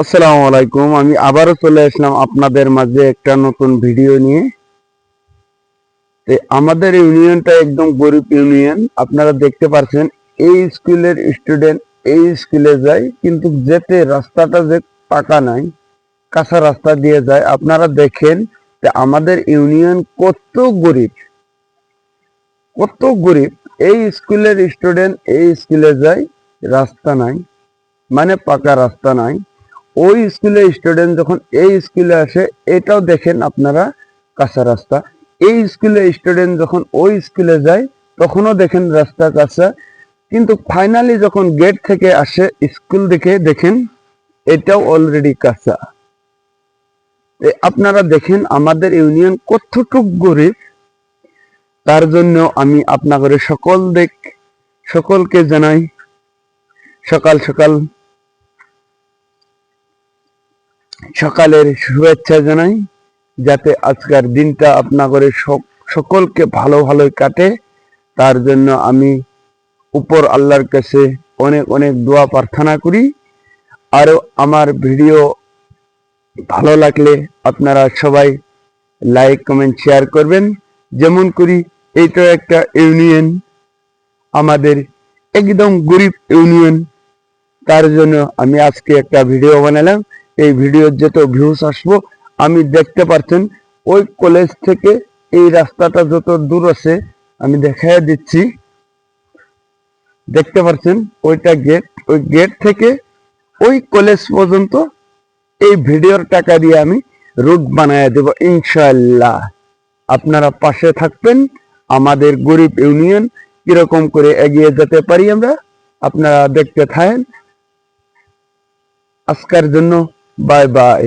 আসসালামু আলাইকুম। আমি আবারও চলে আসলাম আপনাদের মাঝে একটা নতুন ভিডিও নিয়ে। আমাদের ইউনিয়নটা একদম গরিব ইউনিয়ন। আপনারা দেখতে পাচ্ছেন এই স্কুলের স্টুডেন্ট এই স্কুলে যায়, কিন্তু যেতে রাস্তাটা যে পাকা নাই, কাঁচা রাস্তা দিয়ে যায়। আপনারা দেখেন যে আমাদের ইউনিয়ন কত গরিব, কত গরিব। এই স্কুলের স্টুডেন্ট এই স্কুলে যায়, রাস্তা নাই, মানে পাকা রাস্তা নাই। ওই স্কুলের স্টুডেন্ট যখন এই স্কুলে আসে, এটাও দেখেন আপনারা কাঁচা রাস্তা। এই স্কুলের স্টুডেন্ট যখন ওই স্কুলে যায়, তখনও দেখেন রাস্তা কাঁচা। কিন্তু ফাইনালি যখন গেট থেকে আসে স্কুল দেখে দেখেন এটাও অলরেডি কাঁচা। আপনারা দেখেন আমাদের ইউনিয়ন কতটুক গরিব। তার জন্য আমি আপনাদের সকলকে জানাই সকাল সকাল সকালের শুভেচ্ছা জানাই, যাতে আজকের দিনটা আপনাদের সকলকে ভালো ভালোই কাটে। তার জন্য আমি উপর আল্লাহর কাছে অনেক অনেক দোয়া প্রার্থনা করি। আরো আমার ভিডিও ভালো লাগলে আপনারা সবাই লাইক কমেন্ট শেয়ার করবেন। যেমন করি, এইটা একটা ইউনিয়ন, আমাদের একদম গরিব ইউনিয়ন। তার জন্য আমি আজকে একটা ভিডিও বানালাম। এই ভিডিওর যত ভিউজ আসবো, আমি দেখতে পাচ্ছেন ওই কলেজ থেকে এই রাস্তাটা যত দূর আছে আমি দেখাই দিচ্ছি। দেখতে পাচ্ছেন ওইটা গেট, ওই গেট থেকে ওই কলেজ পর্যন্ত এই ভিডিওর টাকা দিয়ে আমি রুট বানায় দেব ইনশাআল্লাহ। আপনারা পাশে থাকবেন। আমাদের গরিব ইউনিয়ন কিরকম করে এগিয়ে যেতে পারি আমরা, আপনারা দেখতে থাকেন। আজকের জন্য বাই বাই।